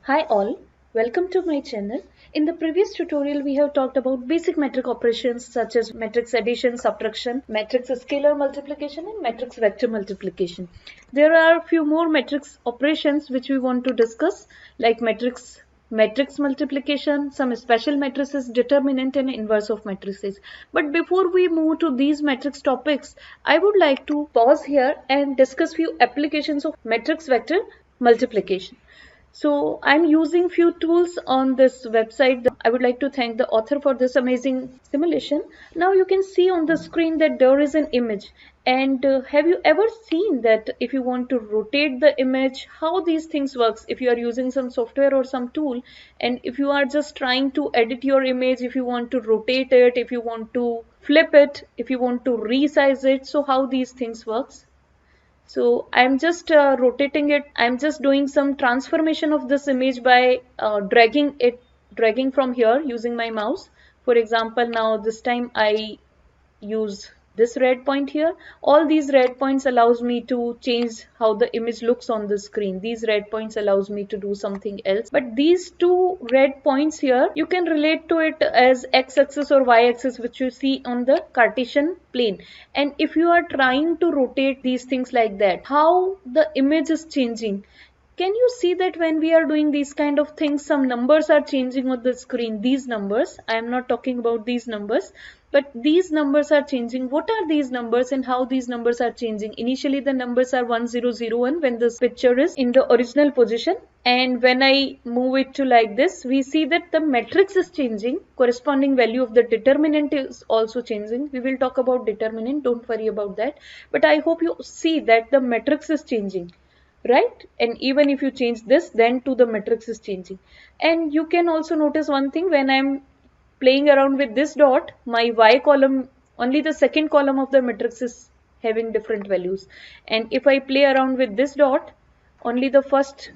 Hi all, welcome to my channel. In the previous tutorial we have talked about basic metric operations such as matrix addition, subtraction, matrix scalar multiplication and matrix vector multiplication. There are a few more matrix operations which we want to discuss like matrix multiplication, some special matrices, determinant and inverse of matrices. But before we move to these matrix topics, I would like to pause here and discuss few applications of matrix vector multiplication. So I'm using few tools on this website. I would like to thank the author for this amazing simulation. Now you can see on the screen that there is an image. And have you ever seen that if you want to rotate the image, how these things works if you are using some software or some tool, and if you are just trying to edit your image, if you want to rotate it, if you want to flip it, if you want to resize it, so how these things works? So I'm just rotating it. I'm just doing some transformation of this image by dragging from here using my mouse. For example, now this time I use this red point here. All these red points allows me to change how the image looks on the screen. These red points allows me to do something else. But these two red points here, you can relate to it as x-axis or y-axis, which you see on the Cartesian plane. And if you are trying to rotate these things like that, how the image is changing. Can you see that when we are doing these kind of things, some numbers are changing on the screen? These numbers, I am not talking about these numbers, but these numbers are changing. What are these numbers and how these numbers are changing? Initially, the numbers are 1001 when this picture is in the original position. And when I move it to like this, we see that the matrix is changing. Corresponding value of the determinant is also changing. We will talk about determinant, don't worry about that. But I hope you see that the matrix is changing, right? And even if you change this, then to the matrix is changing. And you can also notice one thing, when I'm playing around with this dot, my y column, only the second column of the matrix is having different values. And if I play around with this dot, only the first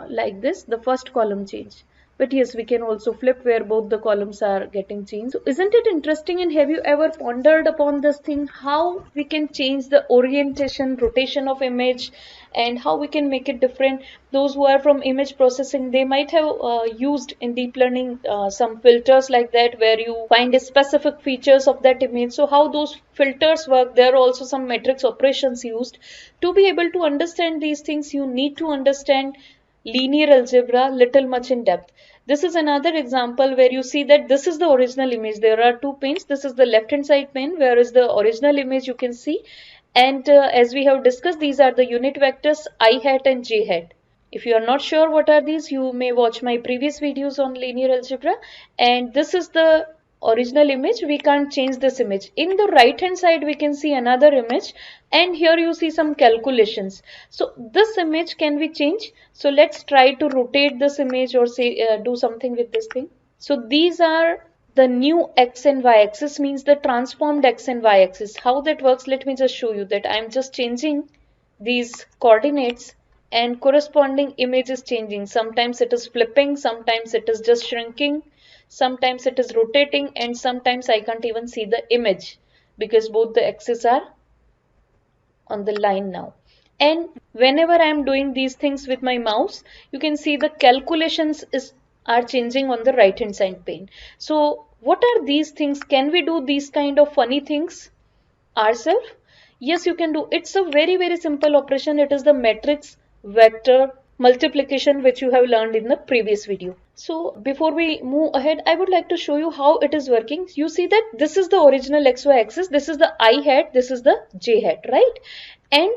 like this, the first column change. But yes, we can also flip where both the columns are getting changed. So isn't it interesting, and have you ever pondered upon this thing, how we can change the orientation, rotation of image, and how we can make it different? Those who are from image processing, they might have used in deep learning some filters like that, where you find specific features of that image. So how those filters work, there are also some matrix operations used. To be able to understand these things, you need to understand linear algebra little much in depth. This is another example where you see that this is the original image. There are two panes. This is the left hand side pane, where is the original image you can see. And as we have discussed, these are the unit vectors I hat and j hat. If you are not sure what are these, you may watch my previous videos on linear algebra. And this is the original image. We can't change this image. In the right hand side, we can see another image, and here you see some calculations. So this image can we change? So let's try to rotate this image, or say do something with this thing. So these are the new x and y axis, means the transformed x and y axis. How that works, let me just show you that I'm just changing these coordinates and corresponding image is changing. Sometimes it is flipping, sometimes it is just shrinking, sometimes it is rotating, and sometimes I can't even see the image because both the axes are on the line now. And whenever I am doing these things with my mouse, you can see the calculations are changing on the right hand side pane. So what are these things? Can we do these kind of funny things ourselves? Yes, you can do. It's a very simple operation. It is the matrix vector multiplication which you have learned in the previous video. So before we move ahead, I would like to show you how it is working. You see that this is the original xy axis, this is the I hat, this is the j hat, right? And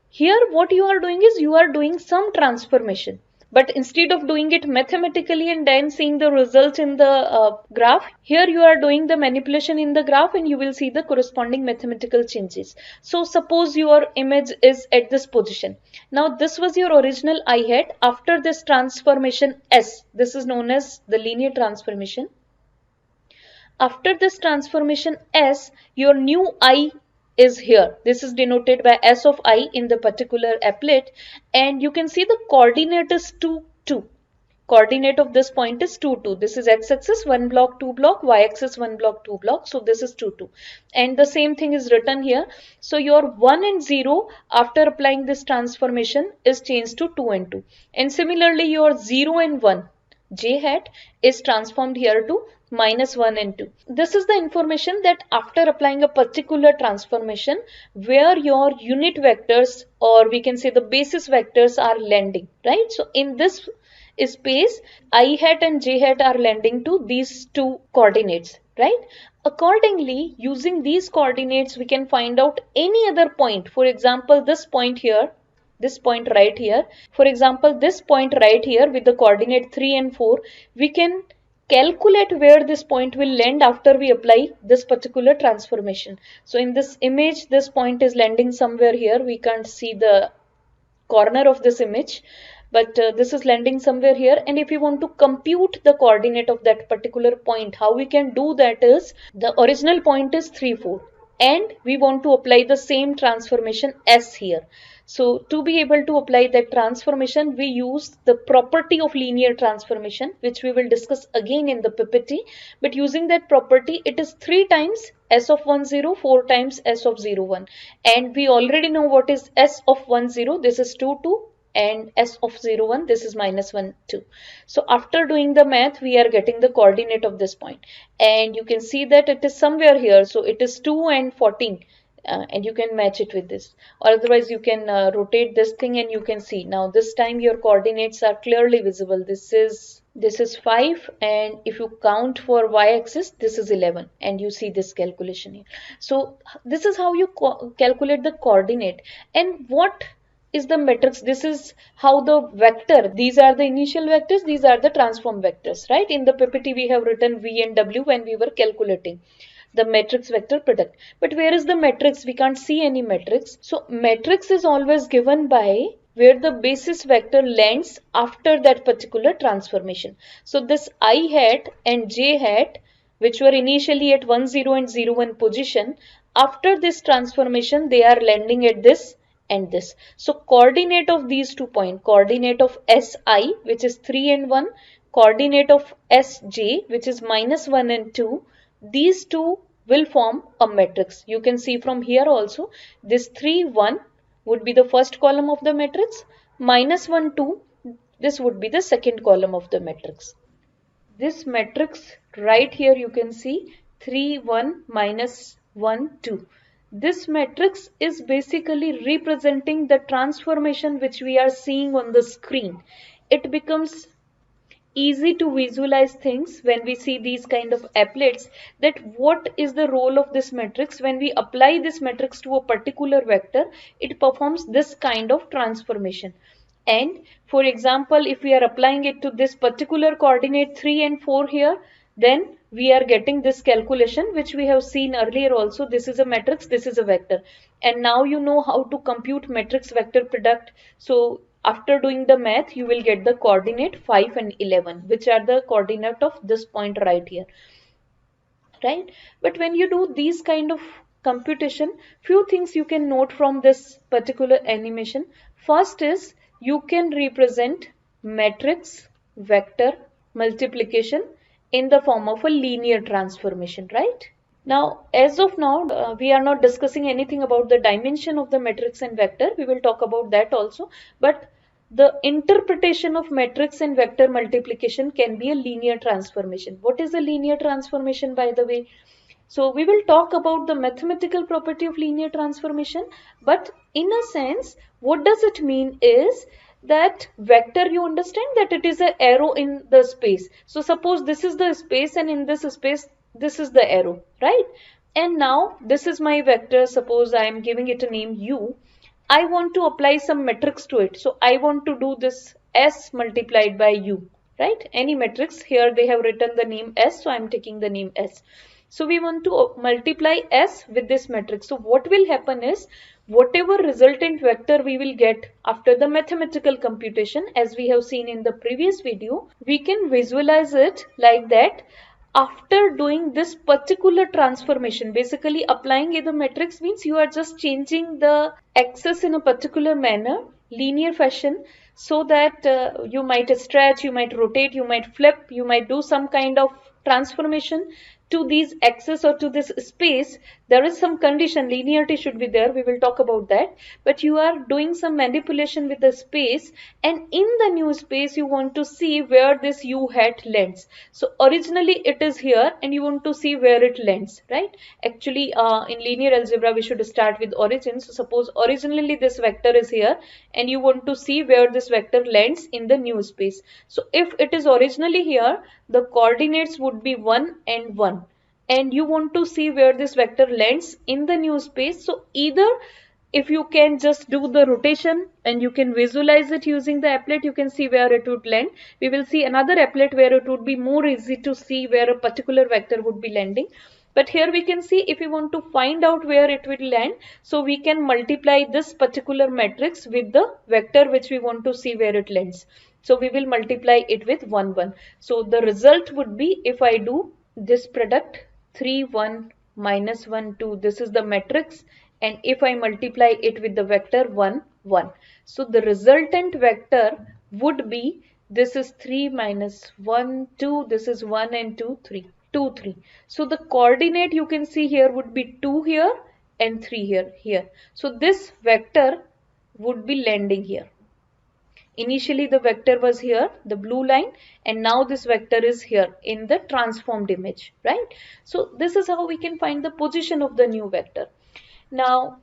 here what you are doing is you are doing some transformation. But instead of doing it mathematically and then seeing the result in the graph, here you are doing the manipulation in the graph and you will see the corresponding mathematical changes. So suppose your image is at this position. Now this was your original I hat. After this transformation S, this is known as the linear transformation. After this transformation S, your new I is here. This is denoted by S of I in the particular applet, and you can see the coordinate is 2, 2. coordinate of this point is 2, 2. This is x-axis, 1 block, 2 block, y-axis, 1 block, 2 block. So this is 2, 2. And the same thing is written here. So your 1 and 0 after applying this transformation is changed to 2 and 2. And similarly your 0 and 1, j hat, is transformed here to minus 1 and 2. This is the information that after applying a particular transformation where your unit vectors, or we can say the basis vectors, are landing, right? So in this space, I hat and j hat are landing to these two coordinates, right? Accordingly, using these coordinates, we can find out any other point. For example, this point here, this point right here. For example, this point right here with the coordinate 3 and 4, we can calculate where this point will land after we apply this particular transformation. So in this image, this point is landing somewhere here. We can't see the corner of this image, but this is landing somewhere here. And if we want to compute the coordinate of that particular point, how we can do that is, the original point is 3, 4, and we want to apply the same transformation S here. So to be able to apply that transformation, we use the property of linear transformation, which we will discuss again in the PPT. But using that property, it is 3 times S of 1, 0, 4 times S of 0, 1. And we already know what is S of 1, 0. This is 2, 2. And S of 0, 1, this is minus 1, 2. So after doing the math, we are getting the coordinate of this point. And you can see that it is somewhere here. So it is 2 and 14. And you can match it with this, or otherwise you can rotate this thing, and you can see now this time your coordinates are clearly visible. This is 5, and if you count for y-axis, this is 11, and you see this calculation here. So this is how you calculate the coordinate. And what is the matrix? This is how the vector, these are the initial vectors, these are the transform vectors, right? In the PPT we have written v and w when we were calculating the matrix vector product. But where is the matrix? We can't see any matrix. So matrix is always given by where the basis vector lands after that particular transformation. So this I hat and j hat, which were initially at 1, 0 and 0, 1 position, after this transformation they are landing at this and this. So coordinate of these 2 points, coordinate of Si, which is 3 and 1, coordinate of Sj, which is minus 1 and 2, these two will form a matrix. You can see from here also, this 3, 1 would be the first column of the matrix, minus 1, 2, this would be the second column of the matrix. This matrix right here you can see 3, 1, minus 1, 2. This matrix is basically representing the transformation which we are seeing on the screen. It becomes easy to visualize things when we see these kind of applets, that what is the role of this matrix. When we apply this matrix to a particular vector, it performs this kind of transformation. And for example, if we are applying it to this particular coordinate 3 and 4 here, then we are getting this calculation which we have seen earlier also. This is a matrix, this is a vector, and now you know how to compute matrix vector product. So after doing the math, you will get the coordinate 5 and 11, which are the coordinate of this point right here, right? But when you do these kind of computation, few things you can note from this particular animation. First is, you can represent matrix vector multiplication in the form of a linear transformation, right? Now, as of now, we are not discussing anything about the dimension of the matrix and vector. We will talk about that also. But the interpretation of matrix and vector multiplication can be a linear transformation. What is a linear transformation, by the way? So we will talk about the mathematical property of linear transformation. But in a sense, what does it mean is that vector, you understand that it is an arrow in the space. So suppose this is the space, and in this space, this is the arrow, right? And now this is my vector. Suppose I am giving it a name u. I want to apply some matrix to it. So I want to do this S multiplied by u, right? Any matrix. Here they have written the name S, so I am taking the name S. So we want to multiply S with this matrix. So what will happen is, whatever resultant vector we will get after the mathematical computation, as we have seen in the previous video, we can visualize it like that. After doing this particular transformation, basically applying the matrix means you are just changing the axis in a particular manner, linear fashion. so that you might stretch, you might rotate, you might flip, you might do some kind of transformation to these axes or to this space. There is some condition, linearity should be there, we will talk about that, but you are doing some manipulation with the space, and in the new space you want to see where this u hat lands. So originally it is here and you want to see where it lands, right? Actually in linear algebra we should start with origin. So suppose originally this vector is here and you want to see where this vector lands in the new space. So if it is originally here, the coordinates would be 1 and 1, and you want to see where this vector lands in the new space. So either if you can just do the rotation and you can visualize it using the applet, you can see where it would land. We will see another applet where it would be more easy to see where a particular vector would be landing. But here we can see if we want to find out where it will land, so we can multiply this particular matrix with the vector which we want to see where it lands. So we will multiply it with 1, 1. So the result would be, if I do this product 3, 1, minus 1, 2, this is the matrix, and if I multiply it with the vector 1, 1. So the resultant vector would be, this is 3 minus 1, 2, this is 1 and 2, 3. 2, 3. So the coordinate you can see here would be 2 here and 3 here. So this vector would be landing here. Initially the vector was here, the blue line, and now this vector is here in the transformed image, right? So this is how we can find the position of the new vector. Now,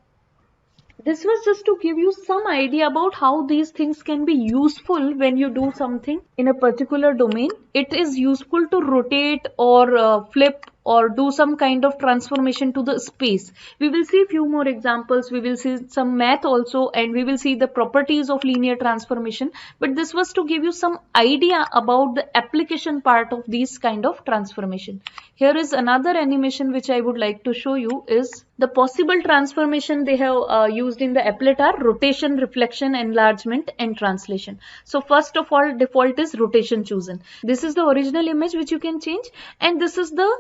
this was just to give you some idea about how these things can be useful when you do something in a particular domain. It is useful to rotate or flip or do some kind of transformation to the space. We will see a few more examples, we will see some math also, and we will see the properties of linear transformation. But this was to give you some idea about the application part of these kind of transformation. Here is another animation which I would like to show you. Is the possible transformation they have used in the applet are rotation, reflection, enlargement and translation. So first of all, default is rotation chosen. This is the original image which you can change, and this is the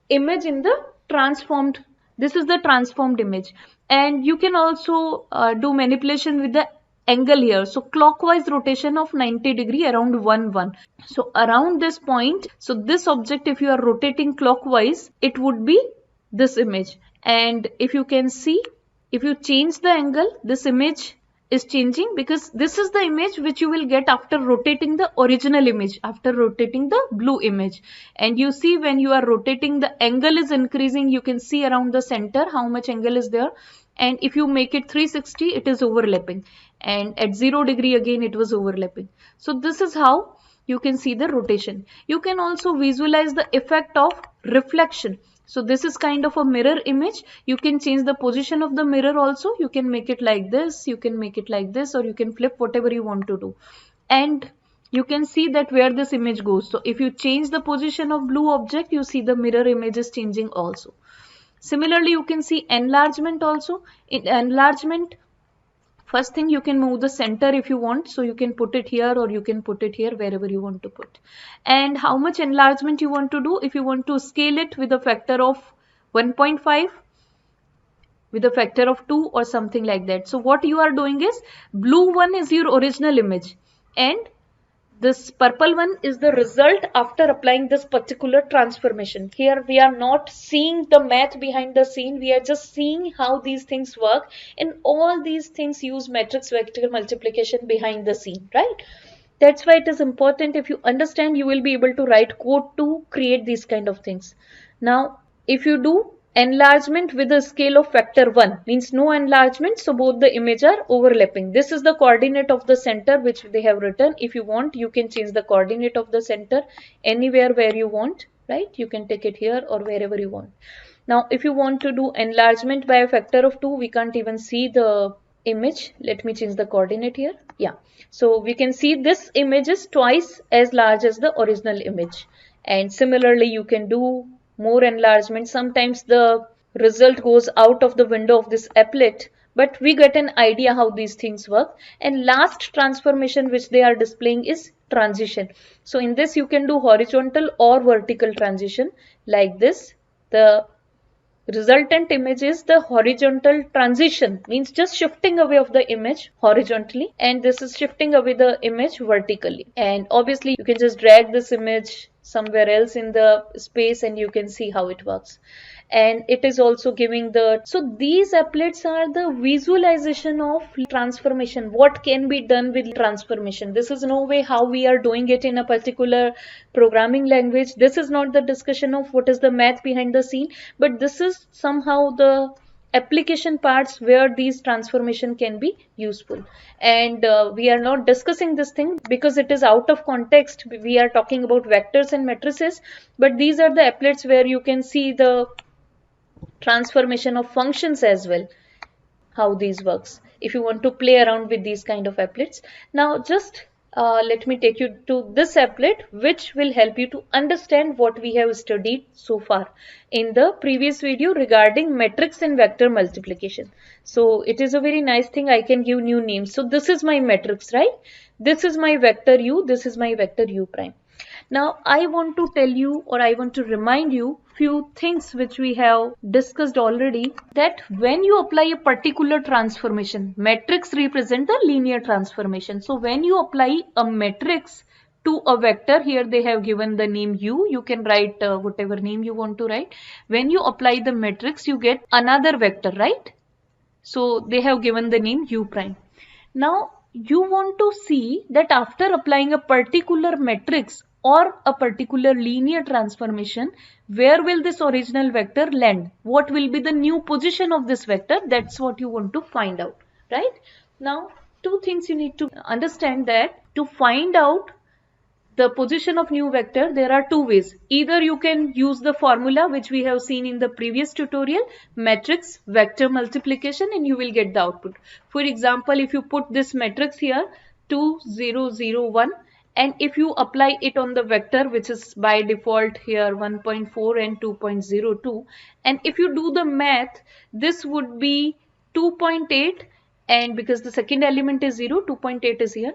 image in the transformed, this is the transformed image. And you can also do manipulation with the angle here. So clockwise rotation of 90 degree around 1, 1. So around this point, so this object, if you are rotating clockwise, it would be this image. And if you can see, if you change the angle, this image is changing, because this is the image which you will get after rotating the original image, after rotating the blue image. And you see when you are rotating, the angle is increasing. You can see around the center how much angle is there. And if you make it 360, it is overlapping. And at 0 degree again, it was overlapping. So this is how you can see the rotation. You can also visualize the effect of reflection. So this is kind of a mirror image. You can change the position of the mirror also. You can make it like this, you can make it like this, or you can flip, whatever you want to do. And you can see that where this image goes. So if you change the position of blue object, you see the mirror image is changing also. Similarly, you can see enlargement also. In enlargement, first thing, you can move the center if you want. So you can put it here or you can put it here, wherever you want to put. And how much enlargement you want to do, if you want to scale it with a factor of 1.5, with a factor of 2 or something like that. So what you are doing is, blue one is your original image and this purple one is the result after applying this particular transformation. Here we are not seeing the math behind the scene. We are just seeing how these things work. And all these things use matrix vector multiplication behind the scene, right? That's why it is important. If you understand, you will be able to write code to create these kind of things. Now, if you do enlargement with a scale of factor 1, means no enlargement, so both the image are overlapping. This is the coordinate of the center which they have written. If you want, you can change the coordinate of the center anywhere where you want, right? You can take it here or wherever you want. Now if you want to do enlargement by a factor of 2, we can't even see the image. Let me change the coordinate here. Yeah, so we can see this image is twice as large as the original image. And similarly, you can do more enlargement. Sometimes the result goes out of the window of this applet, but we get an idea how these things work. And last transformation which they are displaying is transition. So in this you can do horizontal or vertical transition like this. The resultant image is the horizontal transition, means just shifting away of the image horizontally, and this is shifting away the image vertically. And obviously you can just drag this image somewhere else in the space and you can see how it works. And it is also giving the, so these applets are the visualization of transformation, what can be done with transformation. This is no way how we are doing it in a particular programming language. This is not the discussion of what is the math behind the scene, but this is somehow the application parts where these transformation can be useful. And we are not discussing this thing because it is out of context. We are talking about vectors and matrices, but these are the applets where you can see the transformation of functions as well, how these works if you want to play around with these kind of applets. Now just let me take you to this applet, which will help you to understand what we have studied so far in the previous video regarding matrix and vector multiplication. So it is a very nice thing, I can give new names. So this is my matrix, right? This is my vector u, this is my vector u prime. Now I want to tell you, or I want to remind you few things which we have discussed already, that when you apply a particular transformation, matrix represent the linear transformation. So when you apply a matrix to a vector, here they have given the name u, you can write whatever name you want to write. When you apply the matrix, you get another vector, right? So they have given the name u prime. Now you want to see that after applying a particular matrix or a particular linear transformation, where will this original vector land? What will be the new position of this vector? That's what you want to find out, right? Now, two things you need to understand, that to find out the position of new vector, there are two ways. Either you can use the formula which we have seen in the previous tutorial, matrix vector multiplication, and you will get the output. For example, if you put this matrix here 2 0 0 1, and if you apply it on the vector which is by default here 1.4 and 2.02, and if you do the math, this would be 2.8, and because the second element is 0, 2.8 is here.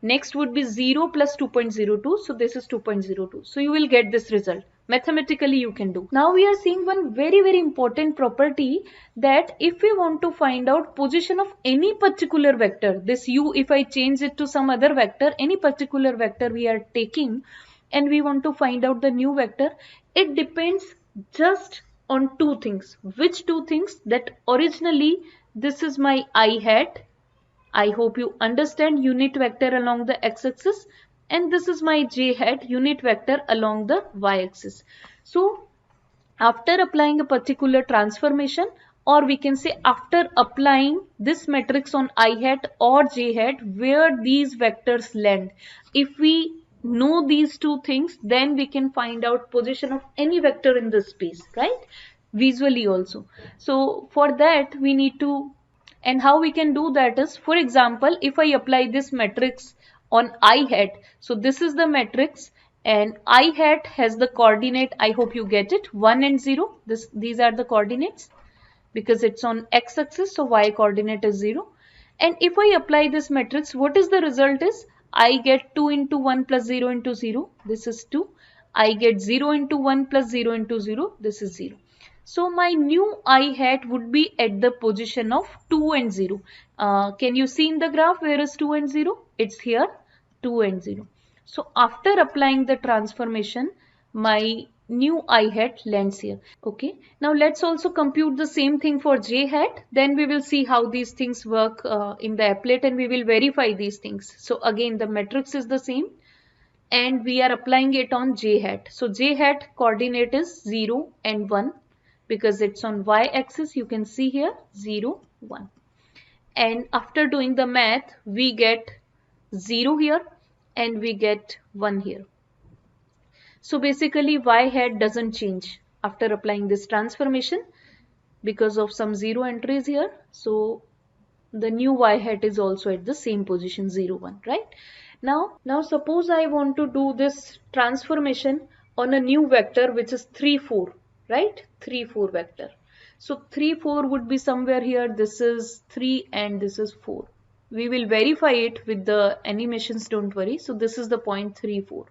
Next would be 0 plus 2.02, so this is 2.02. So you will get this result. Mathematically you can do. Now we are seeing one very important property, that if we want to find out position of any particular vector, this u, if I change it to some other vector, any particular vector we are taking, and we want to find out the new vector, it depends just on two things. Which two things? That originally this is my I hat, I hope you understand, unit vector along the x-axis, and this is my j hat, unit vector along the y-axis. So after applying a particular transformation, or we can say after applying this matrix on I hat or j hat, where these vectors land, if we know these two things, then we can find out position of any vector in this space, right? Visually also. So for that we need to, and how we can do that is, for example, if I apply this matrix on I hat, so this is the matrix and I hat has the coordinate, I hope you get it, 1 and 0. These are the coordinates because it's on x-axis, so y coordinate is 0. And if I apply this matrix, what is the result is, I get 2 into 1 plus 0 into 0, this is 2. I get 0 into 1 plus 0 into 0, this is 0. So my new I hat would be at the position of 2 and 0. Can you see in the graph where is 2 and 0? It's here 2 and 0. So after applying the transformation, my new I hat lands here. Okay. Now let's also compute the same thing for j hat. Then we will see how these things work in the applet, and we will verify these things. So again the matrix is the same and we are applying it on j hat. So j hat coordinate is 0 and 1. Because it's on y-axis, you can see here 0, 1. And after doing the math, we get 0 here and we get 1 here. So basically y hat doesn't change after applying this transformation because of some 0 entries here. So the new y hat is also at the same position 0, 1, right? Now suppose I want to do this transformation on a new vector which is 3, 4. Right, 3 4 vector. So 3 4 would be somewhere here. This is 3 and this is 4. We will verify it with the animations, don't worry. So this is the point 3 4.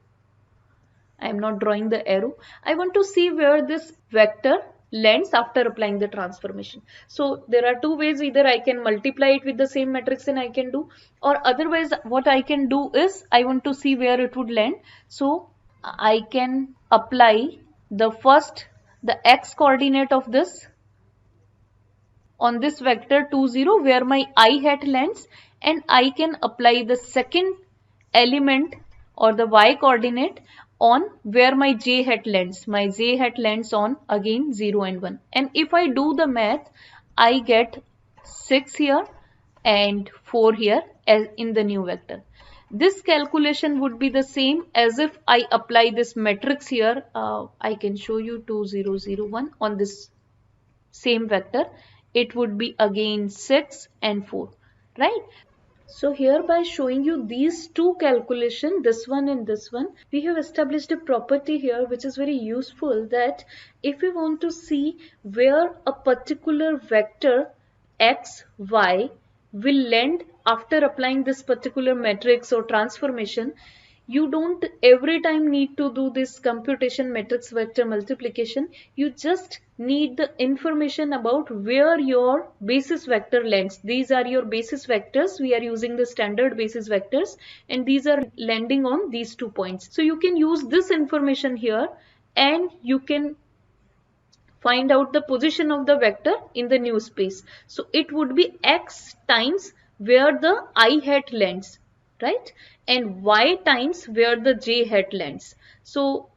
I am not drawing the arrow. I want to see where this vector lengths after applying the transformation. So there are two ways, either I can multiply it with the same matrix and I can do, or otherwise what I can do is I want to see where it would land. So I can apply the x coordinate of this on this vector 2 0 where my I hat lands, and I can apply the second element or the y coordinate on where my j hat lands. My j hat lands on again 0 and 1, and if I do the math I get 6 here and 4 here as in the new vector. This calculation would be the same as if I apply this matrix here. I can show you 2 0 0 1 on this same vector. It would be again 6 and 4, right? So here by showing you these two calculations, this one and this one, we have established a property here which is very useful, that if we want to see where a particular vector x, y will land after applying this particular matrix or transformation, you don't every time need to do this computation matrix vector multiplication. You just need the information about where your basis vector lands. These are your basis vectors. We are using the standard basis vectors, and these are landing on these 2 points. So you can use this information here and you can find out the position of the vector in the new space. So it would be x times where the I hat lands, right, and y times where the j hat lands. So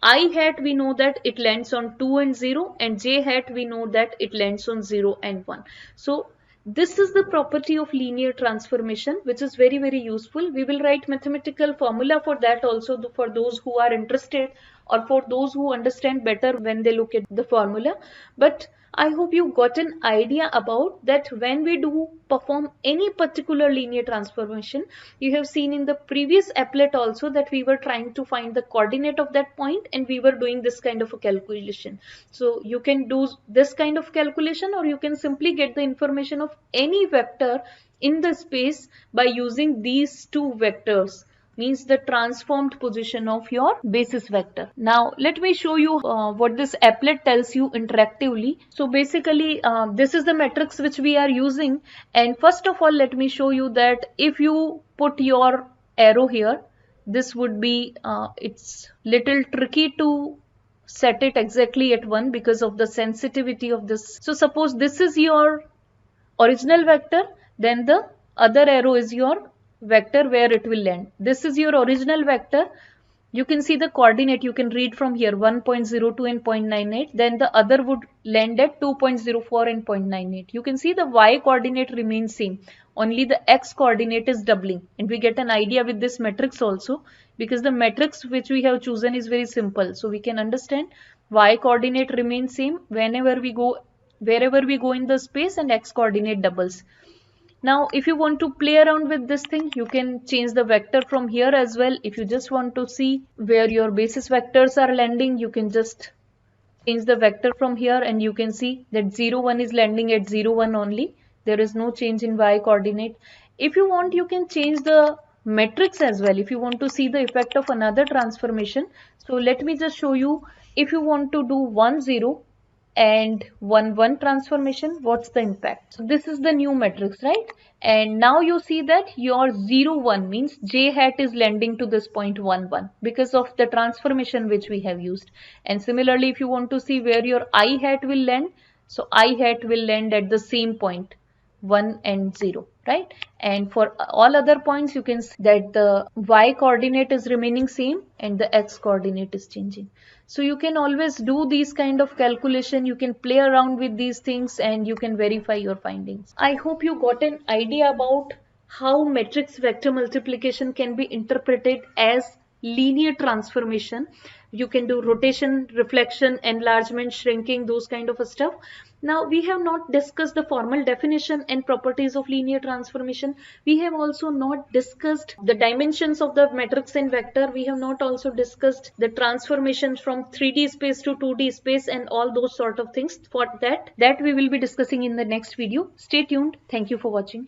I hat we know that it lands on 2 and 0, and j hat we know that it lands on 0 and 1. So this is the property of linear transformation, which is very, very useful. We will write mathematical formula for that also for those who are interested, or for those who understand better when they look at the formula. But I hope you got an idea about that when we do perform any particular linear transformation. You have seen in the previous applet also that we were trying to find the coordinate of that point, and we were doing this kind of a calculation. So you can do this kind of calculation, or you can simply get the information of any vector in the space by using these two vectors, means the transformed position of your basis vector. Now let me show you what this applet tells you interactively. So basically this is the matrix which we are using, and first of all let me show you that if you put your arrow here, this would be it's little tricky to set it exactly at 1 because of the sensitivity of this. So suppose this is your original vector, then the other arrow is your vector where it will land. This is your original vector. You can see the coordinate, you can read from here 1.02 and 0.98. Then the other would land at 2.04 and 0.98. You can see the y coordinate remains same. Only the x coordinate is doubling. And we get an idea with this matrix also, because the matrix which we have chosen is very simple. So we can understand y coordinate remains same wherever we go in the space, and x coordinate doubles. Now if you want to play around with this thing, you can change the vector from here as well. If you just want to see where your basis vectors are landing, you can just change the vector from here, and you can see that 0 1 is landing at 0 1 only. There is no change in y coordinate. If you want, you can change the matrix as well if you want to see the effect of another transformation. So let me just show you. If you want to do 1 0 and 1 1 transformation, what's the impact? So this is the new matrix, right? And now you see that your 0 1 means j hat is landing to this point 1 1 because of the transformation which we have used. And similarly, if you want to see where your I hat will land, so I hat will land at the same point 1 and 0, right? And for all other points, you can see that the y coordinate is remaining same and the x coordinate is changing. So you can always do these kind of calculation. You can play around with these things and you can verify your findings. I hope you got an idea about how matrix vector multiplication can be interpreted as linear transformation. You can do rotation, reflection, enlargement, shrinking, those kind of stuff. Now we have not discussed the formal definition and properties of linear transformation. We have also not discussed the dimensions of the matrix and vector. We have not also discussed the transformations from 3D space to 2D space and all those sort of things. For that we will be discussing in the next video. Stay tuned. Thank you for watching.